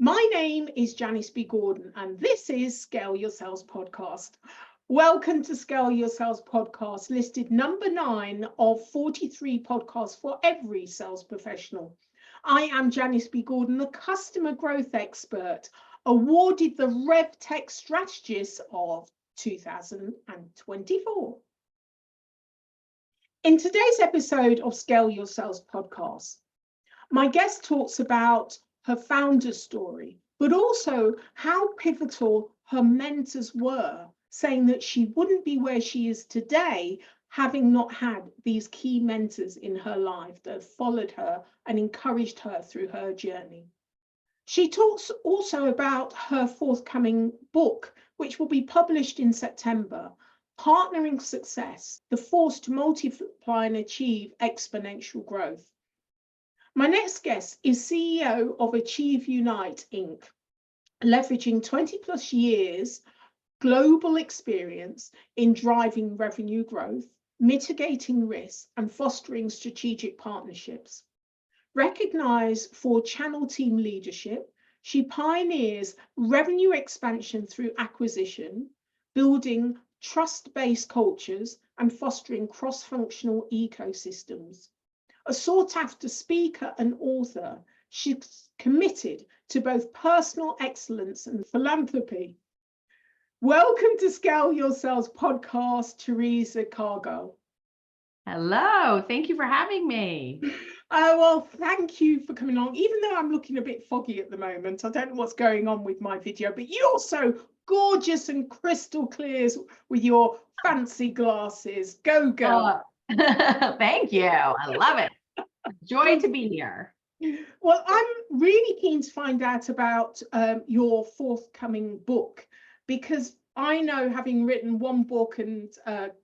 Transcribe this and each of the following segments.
My name is Janice B. Gordon, and this is Scale Your Sales Podcast. Welcome to Scale Your Sales Podcast, listed number 9 of 43 podcasts for every sales professional. I am Janice B. Gordon, the customer growth expert, awarded the RevTech Strategist of 2024. In today's episode of Scale Your Sales Podcast, my guest talks about her founder's story, but also how pivotal her mentors were, saying that she wouldn't be where she is today having not had these key mentors in her life that followed her and encouraged her through her journey. She talks also about her forthcoming book, which will be published in September, Partnering Success, the Force to Multiply and Achieve Exponential Growth. My next guest is CEO of AchieveUnite Inc, leveraging 20 plus years global experience in driving revenue growth, mitigating risk, and fostering strategic partnerships. Recognized for channel team leadership, she pioneers revenue expansion through acquisition, building trust-based cultures, and fostering cross-functional ecosystems. A sought-after speaker and author, she's committed to both personal excellence and philanthropy. Welcome to Scale Your Sales Podcast, Theresa Caragol. Hello, thank you for having me. Well, thank you for coming on. Even though I'm looking a bit foggy at the moment, I don't know what's going on with my video, but you're so gorgeous and crystal clear with your fancy glasses. Go, girl. Thank you. I love it. Joy to be here. Well, I'm really keen to find out about your forthcoming book, because I know, having written one book and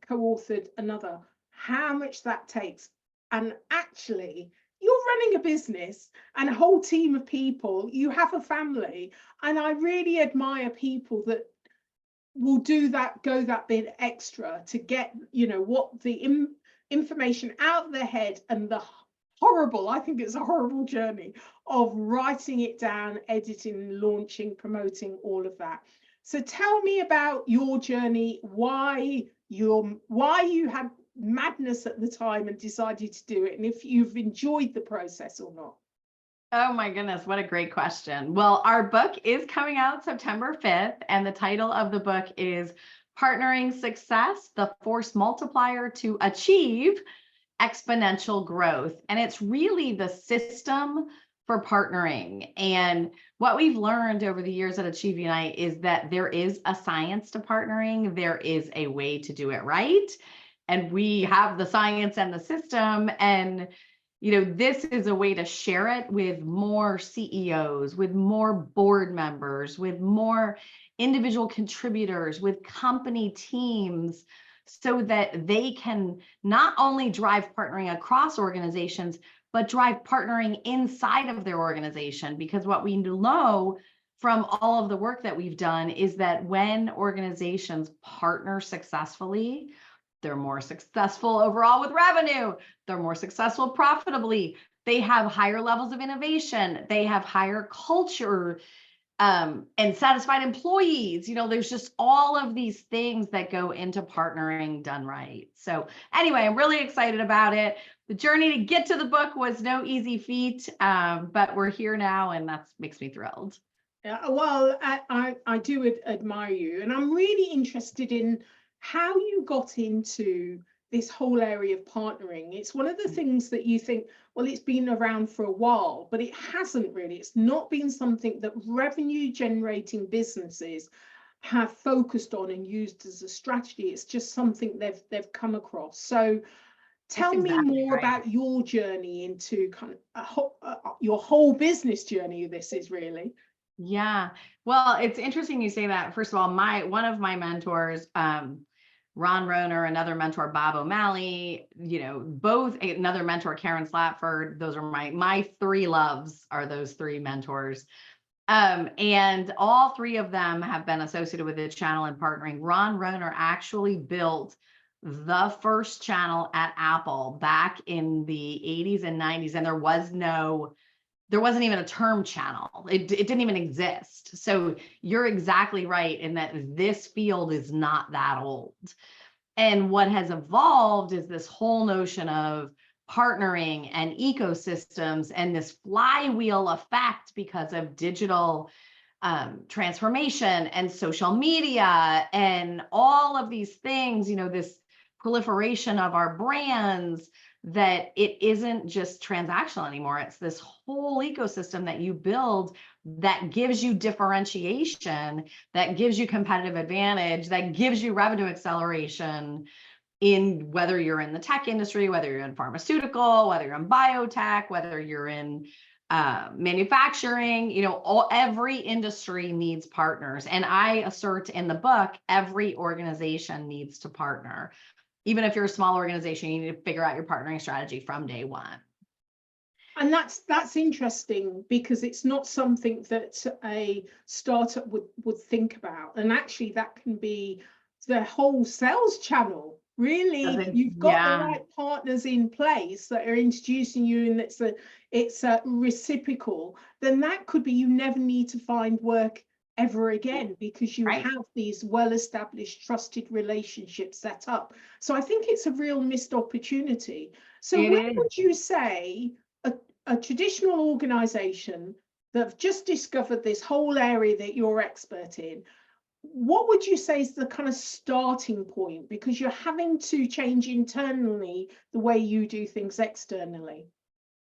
co-authored another, how much that takes. And actually, you're running a business and a whole team of people. You have a family. And I really admire people that will do that, go that bit extra to get, what the information out of their head, and the horrible, I think it's a horrible journey of writing it down, editing, launching, promoting, all of that. So tell me about your journey, why you had madness at the time and decided to do it, and if you've enjoyed the process or not. Oh my goodness, what a great question. Well, our book is coming out September 5th, and the title of the book is Partnering Success, the Force Multiplier to Achieve Exponential Growth. And it's really the system for partnering. And what we've learned over the years at AchieveUnite is that there is a science to partnering. There is a way to do it right. And we have the science and the system. And, this is a way to share it with more CEOs, with more board members, with more individual contributors, with company teams, so that they can not only drive partnering across organizations, but drive partnering inside of their organization. Because what we know from all of the work that we've done is that when organizations partner successfully, they're more successful overall with revenue, they're more successful profitably, they have higher levels of innovation, they have higher culture, and satisfied employees. There's just all of these things that go into partnering done right. So anyway, I'm really excited about it. The journey to get to the book was no easy feat, but we're here now, and that makes me thrilled. Yeah, well, I do admire you, and I'm really interested in how you got into this whole area of partnering. It's one of the things that you think, well, it's been around for a while, but it hasn't really. It's not been something that revenue generating businesses have focused on and used as a strategy. It's just something they've come across. So tell me more about your journey into kind of your whole business journey. This is really. Yeah, well, it's interesting you say that. First of all, one of my mentors, Roaner, another mentor, Bob O'Malley, both, another mentor, Karen Slatford. Those are my three loves, are those three mentors. And all three of them have been associated with the channel and partnering. Roaner actually built the first channel at Apple back in the 80s and 90s, and there was no there wasn't even a term channel. It didn't even exist. So you're exactly right in that this field is not that old. And what has evolved is this whole notion of partnering and ecosystems and this flywheel effect because of digital transformation and social media and all of these things, this proliferation of our brands, that it isn't just transactional anymore. It's this whole ecosystem that you build that gives you differentiation, that gives you competitive advantage, that gives you revenue acceleration in whether you're in the tech industry, whether you're in pharmaceutical, whether you're in biotech, whether you're in manufacturing, every industry needs partners. And I assert in the book, every organization needs to partner. Even if you're a small organization, you need to figure out your partnering strategy from day one. And that's interesting, because it's not something that a startup would think about. And actually that can be the whole sales channel. Really, if you've got the right partners in place that are introducing you, and it's a reciprocal, then that could be, you never need to find work ever again, because you have these well-established, trusted relationships set up. So I think it's a real missed opportunity. So where would you say a traditional organization that have just discovered this whole area that you're expert in, what would you say is the kind of starting point? Because you're having to change internally the way you do things externally.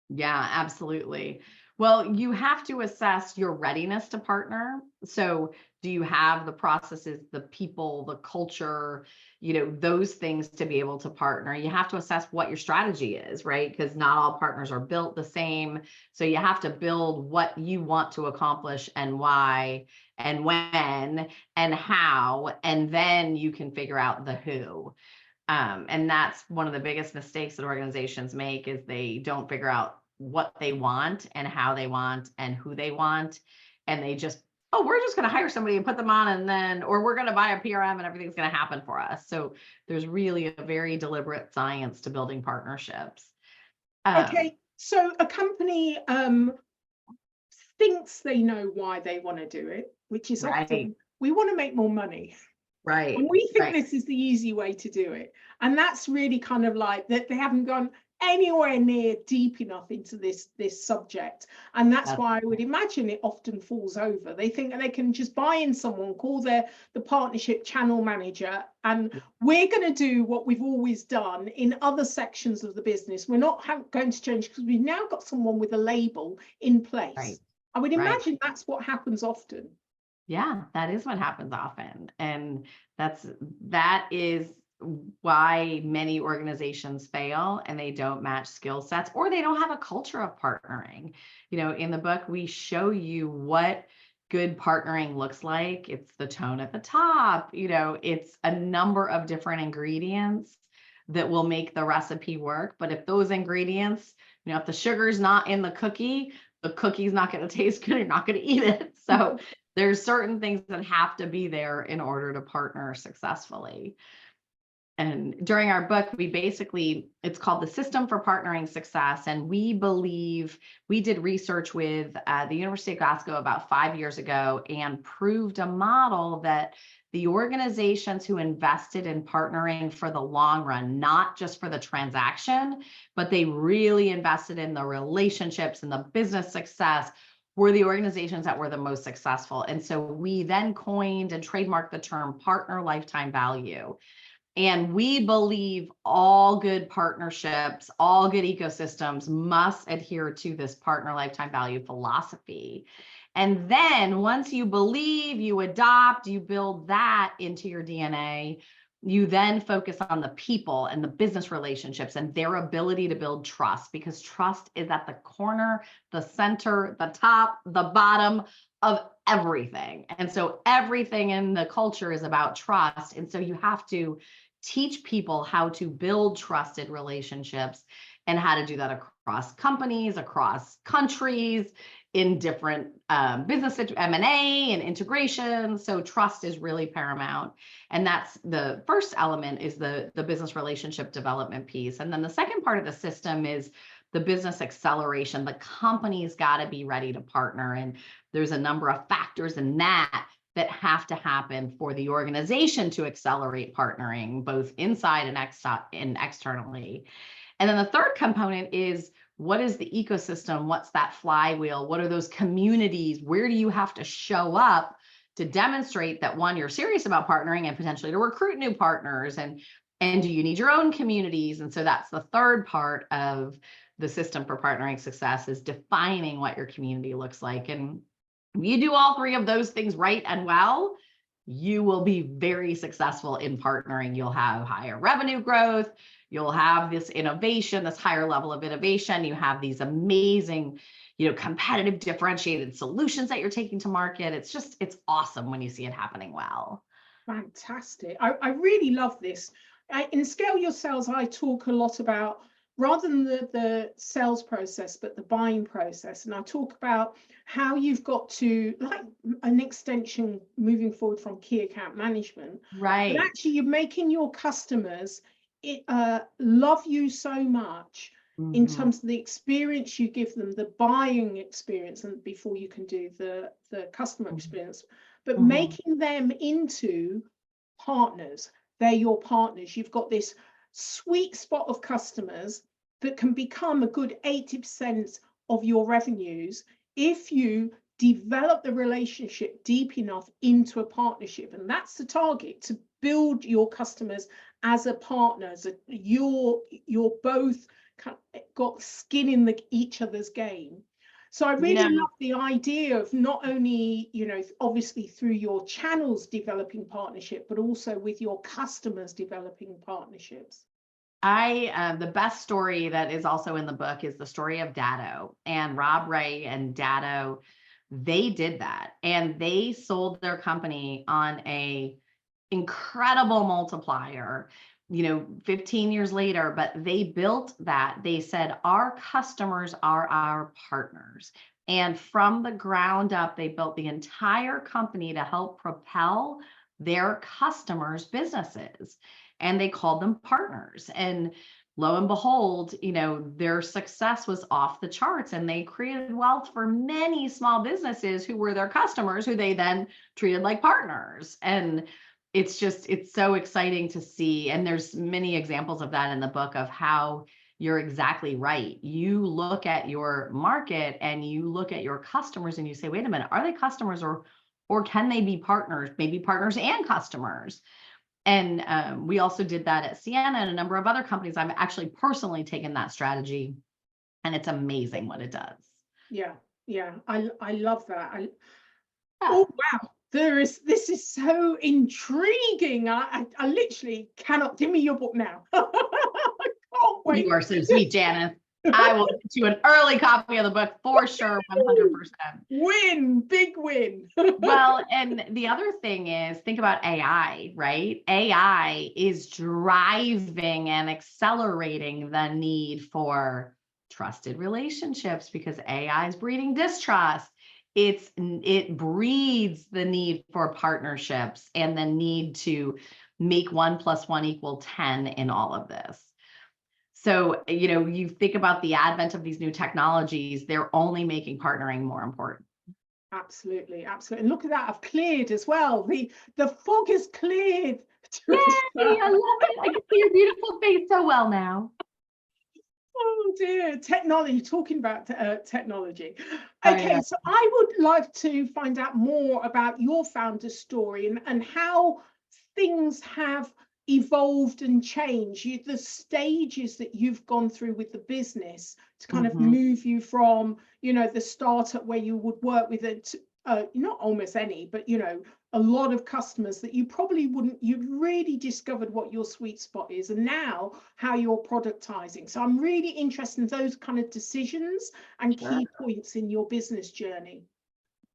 Yeah, absolutely. Well, you have to assess your readiness to partner. So do you have the processes, the people, the culture, those things to be able to partner? You have to assess what your strategy is, right? Because not all partners are built the same. So you have to build what you want to accomplish and why and when and how, and then you can figure out the who. And that's one of the biggest mistakes that organizations make, is they don't figure out what they want and how they want and who they want. And they just, we're just going to hire somebody and put them on, and then, or we're going to buy a PRM and everything's going to happen for us. So there's really a very deliberate science to building partnerships. Okay, so a company thinks they know why they want to do it, which is often, we want to make more money. Right. And we think this is the easy way to do it. And that's really kind of like that they haven't gone anywhere near deep enough into this subject. And that's why I would imagine it often falls over. They think that they can just buy in someone, call the partnership channel manager, and we're going to do what we've always done in other sections of the business. We're not going to change because we've now got someone with a label in place. I would imagine that's what happens often. Yeah, that is what happens often. And that is why many organizations fail, and they don't match skill sets, or they don't have a culture of partnering. In the book, we show you what good partnering looks like. It's the tone at the top, it's a number of different ingredients that will make the recipe work. But if those ingredients, if the sugar's not in the cookie's not going to taste good, you're not going to eat it. So there's certain things that have to be there in order to partner successfully. And during our book, it's called The System for Partnering Success. And we did research with the University of Glasgow about 5 years ago, and proved a model that the organizations who invested in partnering for the long run, not just for the transaction, but they really invested in the relationships and the business success, were the organizations that were the most successful. And so we then coined and trademarked the term partner lifetime value. And we believe all good partnerships, all good ecosystems must adhere to this partner lifetime value philosophy. And then once you believe, you adopt, you build that into your DNA, you then focus on the people and the business relationships and their ability to build trust, because trust is at the corner, the center, the top, the bottom of everything. And so everything in the culture is about trust. And so you have to teach people how to build trusted relationships and how to do that across companies, across countries, in different business M&A and integration. So trust is really paramount. And that's the first element, is the business relationship development piece. And then the second part of the system is the business acceleration. The company's got to be ready to partner. And there's a number of factors in that have to happen for the organization to accelerate partnering, both inside and externally. And then the third component is, what is the ecosystem? What's that flywheel? What are those communities? Where do you have to show up to demonstrate that, one, you're serious about partnering and potentially to recruit new partners? And do you need your own communities? And so that's the third part of the system for partnering success, is defining what your community looks like. And if you do all three of those things right and well, you will be very successful in partnering. You'll have higher revenue growth. You'll have this innovation, this higher level of innovation. You have these amazing, competitive differentiated solutions that you're taking to market. It's awesome when you see it happening well. Fantastic. I really love this. In Scale Your Sales, I talk a lot about, rather than the sales process, but the buying process. And I talk about how you've got to, like an extension moving forward from key account management. Right. But actually, you're making your customers love you so much in terms of the experience you give them, the buying experience, and before you can do the customer experience, but making them into partners. They're your partners. You've got this sweet spot of customers that can become a good 80% of your revenues if you develop the relationship deep enough into a partnership. And that's the target, to build your customers as a partner. So you're both got skin in each other's game. So I really love the idea of not only, obviously through your channels developing partnership, but also with your customers developing partnerships. The best story that is also in the book is the story of Datto, and Rob Ray and Datto. They did that, and they sold their company on a incredible multiplier, 15 years later, but they built that. They said, our customers are our partners. And from the ground up, they built the entire company to help propel their customers' businesses. And they called them partners. And lo and behold, their success was off the charts, and they created wealth for many small businesses who were their customers, who they then treated like partners. And it's so exciting to see. And there's many examples of that in the book, of how you're exactly right. You look at your market and you look at your customers and you say, wait a minute, are they customers, or can they be partners, maybe partners and customers? And we also did that at Sienna and a number of other companies. I've actually personally taken that strategy, and it's amazing what it does. Yeah. I love that. Oh, wow. This is so intriguing. I literally cannot. Give me your book now. I can't wait. You are so sweet, Janice. I will get you an early copy of the book for sure, 100%. Big win. Well, and the other thing is, think about AI, right? AI is driving and accelerating the need for trusted relationships, because AI is breeding distrust. It breeds the need for partnerships and the need to make 1 + 1 = 10 in all of this. So, you think about the advent of these new technologies, they're only making partnering more important. Absolutely. And look at that, I've cleared as well. The fog is cleared. Yay, I love it. I can see your beautiful face so well now. Oh dear, technology, talking about technology. Okay, so I would like to find out more about your founder story and how things have evolved and changed, the stages that you've gone through with the business to kind of move you from, the startup where you would work with it, not almost any, but, a lot of customers that you probably wouldn't, you've really discovered what your sweet spot is, and now how you're productizing. So I'm really interested in those kind of decisions and key points in your business journey.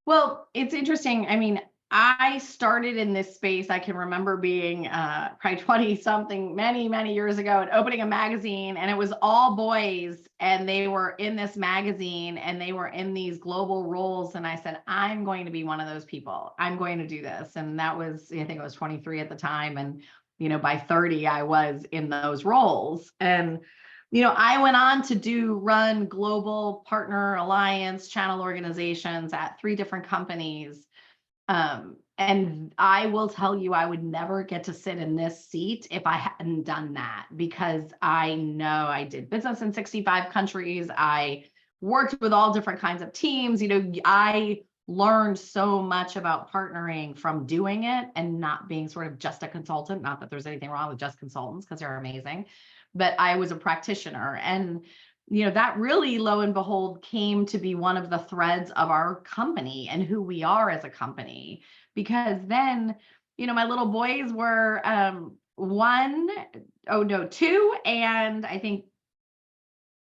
Well, it's interesting. I mean, I started in this space. I can remember being probably 20-something, many years ago, and opening a magazine, and it was all boys, and they were in this magazine, and they were in these global roles. And I said, I'm going to be one of those people. I'm going to do this. And that was, I think I was 23 at the time. And, by 30, I was in those roles. And I went on to run global partner alliance channel organizations at 3 different companies. And I will tell you, I would never get to sit in this seat if I hadn't done that, because I know I did business in 65 countries. I worked with all different kinds of teams. I learned so much about partnering from doing it and not being sort of just a consultant. Not that there's anything wrong with just consultants, because they're amazing, but I was a practitioner. And that really, lo and behold, came to be one of the threads of our company and who we are as a company. Because then, my little boys were 2, and I think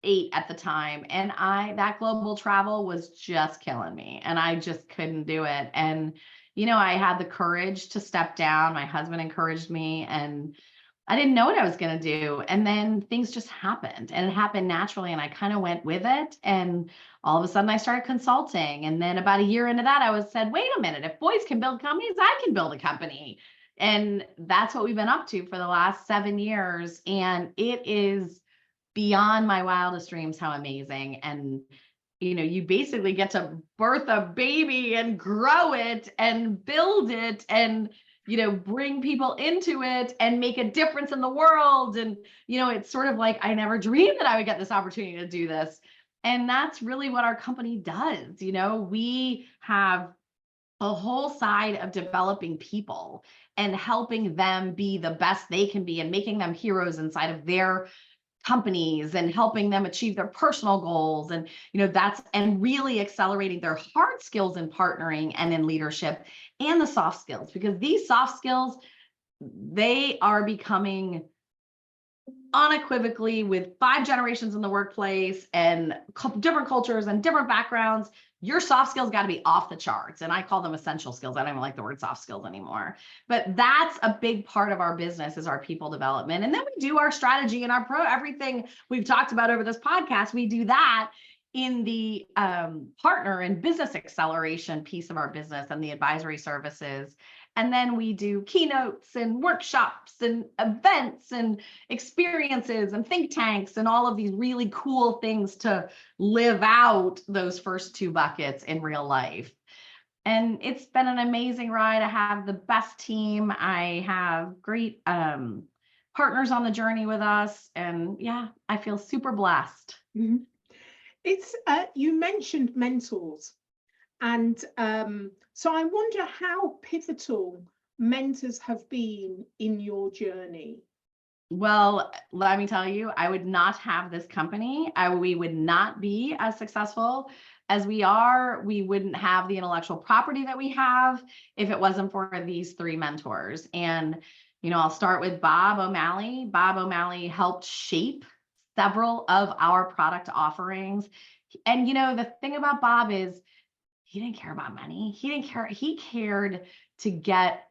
8 at the time. And that global travel was just killing me, and I just couldn't do it. And, I had the courage to step down. My husband encouraged me, and I didn't know what I was going to do. And then things just happened, and it happened naturally. And I kind of went with it. And all of a sudden I started consulting. And then about a year into that, I said, wait a minute, if boys can build companies, I can build a company. And that's what we've been up to for the last 7 years. And it is beyond my wildest dreams how amazing. And you basically get to birth a baby and grow it and build it and bring people into it and make a difference in the world. And, it's sort of like, I never dreamed that I would get this opportunity to do this. And that's really what our company does. We have a whole side of developing people and helping them be the best they can be and making them heroes inside of their companies and helping them achieve their personal goals. And, and really accelerating their hard skills in partnering and in leadership, and the soft skills, because these soft skills, they are becoming unequivocally, with 5 generations in the workplace and different cultures and different backgrounds, your soft skills got to be off the charts. And I call them essential skills. I don't even like the word soft skills anymore, but that's a big part of our business, is our people development. And then we do our strategy and everything we've talked about over this podcast. We do that in the partner and business acceleration piece of our business and the advisory services. And then we do keynotes and workshops and events and experiences and think tanks and all of these really cool things to live out those first 2 buckets in real life. And it's been an amazing ride. I have the best team. I have great partners on the journey with us. And yeah, I feel super blessed. Mm-hmm. It's you mentioned mentors. And so I wonder how pivotal mentors have been in your journey. Well, let me tell you, I would not have this company. We would not be as successful as we are. We wouldn't have the intellectual property that we have if it wasn't for these 3 mentors. And, I'll start with Bob O'Malley. Bob O'Malley helped shape several of our product offerings. And, the thing about Bob is, he didn't care about money. He didn't care. He cared to get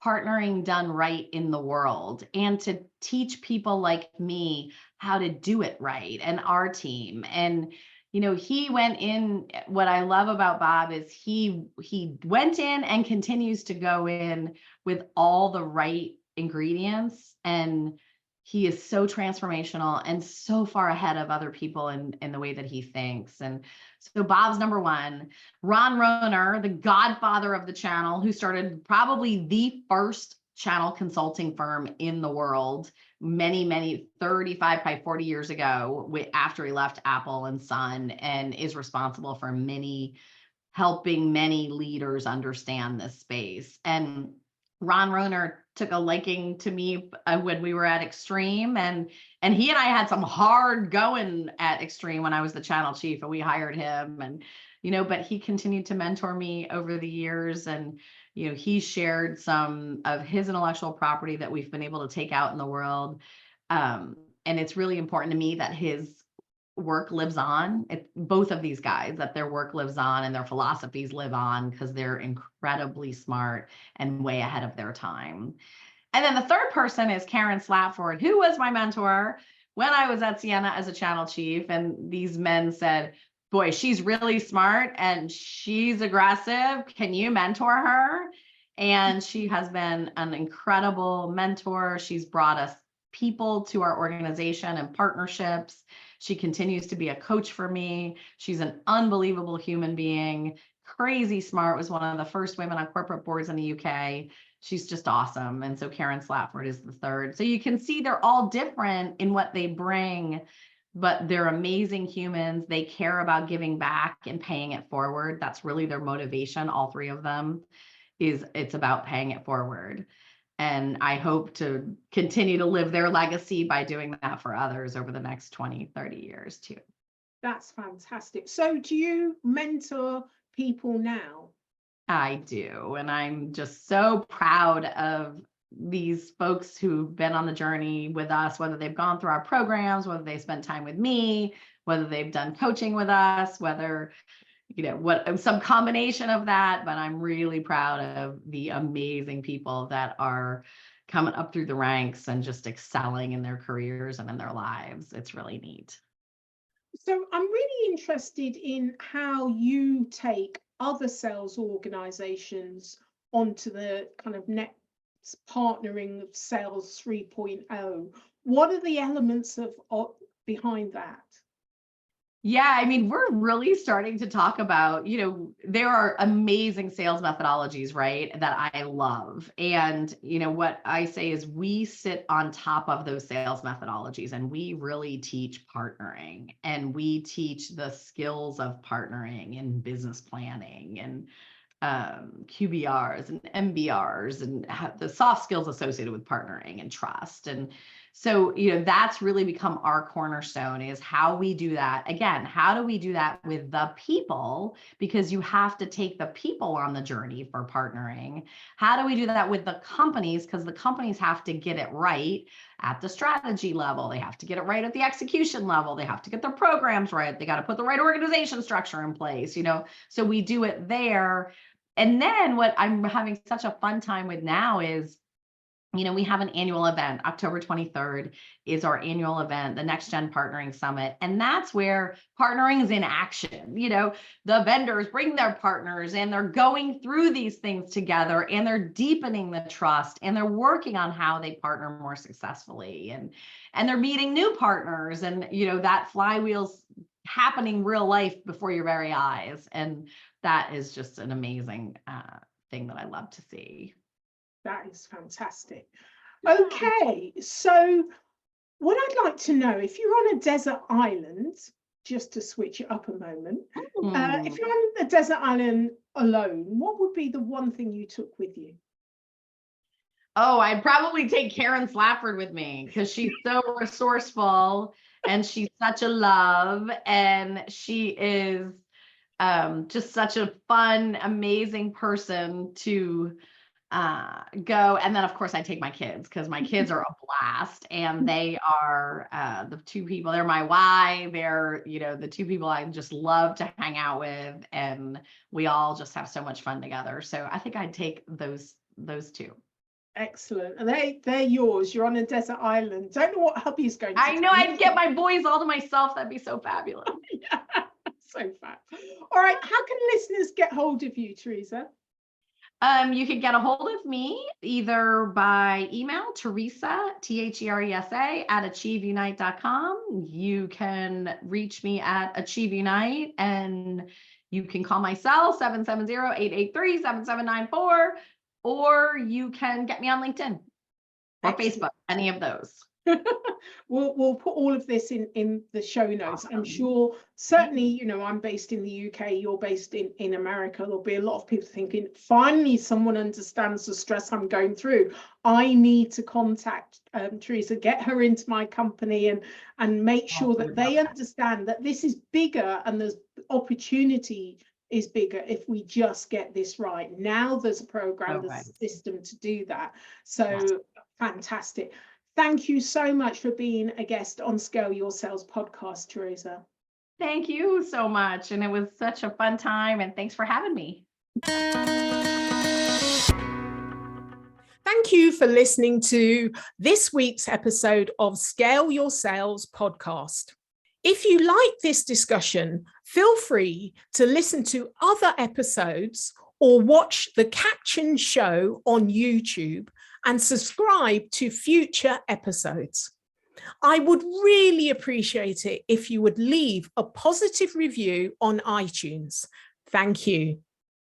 partnering done right in the world and to teach people like me how to do it right, and our team. And, he went in. What I love about Bob is he went in and continues to go in with all the right ingredients. And he is so transformational and so far ahead of other people in the way that he thinks. And so Bob's number 1. Ron Roaner, the godfather of the channel, who started probably the first channel consulting firm in the world many 35, probably 40 years ago, after he left Apple and Sun, and is responsible for helping many leaders understand this space. And Ron Roaner took a liking to me when we were at Extreme, and he and I had some hard going at Extreme when I was the channel chief, and we hired him. And but he continued to mentor me over the years, and he shared some of his intellectual property that we've been able to take out in the world. And it's really important to me that his work lives on. Both of these guys, that their work lives on and their philosophies live on, because they're incredibly smart and way ahead of their time. And then the third person is Karen Slatford, who was my mentor when I was at Sienna as a channel chief. And these men said, boy, she's really smart and she's aggressive. Can you mentor her? And she has been an incredible mentor. She's brought us people to our organization and partnerships. She continues to be a coach for me. She's an unbelievable human being, crazy smart, was one of the first women on corporate boards in the UK. She's just awesome. And so Karen Slatford is the third. So you can see they're all different in what they bring, but they're amazing humans. They care about giving back and paying it forward. That's really their motivation. All three of them it's about paying it forward. And I hope to continue to live their legacy by doing that for others over the next 20, 30 years too. That's fantastic. So do you mentor people now? I do. And I'm just so proud of these folks who've been on the journey with us, whether they've gone through our programs, whether they spent time with me, whether they've done coaching with us, whether, what some combination of that. But I'm really proud of the amazing people that are coming up through the ranks and just excelling in their careers and in their lives. It's really neat. So I'm really interested in how you take other sales organizations onto the kind of next partnering of sales 3.0. What are the elements of behind that? Yeah, I mean, we're really starting to talk about, there are amazing sales methodologies, right, that I love. And, what I say is we sit on top of those sales methodologies and we really teach partnering, and we teach the skills of partnering and business planning and QBRs and MBRs and the soft skills associated with partnering and trust. And so, that's really become our cornerstone, is how we do that. Again, how do we do that with the people? Because you have to take the people on the journey for partnering. How do we do that with the companies? Because the companies have to get it right at the strategy level. They have to get it right at the execution level. They have to get their programs right. They got to put the right organization structure in place, so we do it there. And then what I'm having such a fun time with now is, we have an annual event. October 23rd is our annual event, the Next Gen Partnering Summit. And that's where partnering is in action. The vendors bring their partners and they're going through these things together, and they're deepening the trust, and they're working on how they partner more successfully. And they're meeting new partners, and, that flywheel's happening real life before your very eyes. And that is just an amazing thing that I love to see. That is fantastic. Okay, so what I'd like to know, if you're on a desert island, just to switch it up a moment, if you're on a desert island alone, what would be the one thing you took with you? Oh, I'd probably take Karen Slatford with me, because she's so resourceful and she's such a love, and she is just such a fun, amazing person to go. And then of course I take my kids, because my kids are a blast, and they are the two people, they're my why. They're, the two people I just love to hang out with, and we all just have so much fun together. So I think I'd take those two. Excellent. And they're yours. You're on a desert island. Don't know what hubby's going to I know, I'd get my boys all to myself. That'd be so fabulous. Yeah, so fab. All right, how can listeners get hold of you, Theresa? You can get a hold of me either by email, Theresa, Theresa, at AchieveUnite.com. You can reach me at AchieveUnite, and you can call my cell 770-883-7794, or you can get me on LinkedIn or Facebook, any of those. We'll put all of this in the show notes. I'm sure, certainly, I'm based in the UK, you're based in America. There'll be a lot of people thinking, finally, someone understands the stress I'm going through. I need to contact Theresa, get her into my company, and make sure that they understand that this is bigger, and the opportunity is bigger if we just get this right. Now there's a program, there's a system to do that. So fantastic. Thank you so much for being a guest on Scale Your Sales podcast, Theresa. Thank you so much. And it was such a fun time. And thanks for having me. Thank you for listening to this week's episode of Scale Your Sales podcast. If you like this discussion, feel free to listen to other episodes or watch the captioned show on YouTube, and subscribe to future episodes. I would really appreciate it if you would leave a positive review on iTunes. Thank you.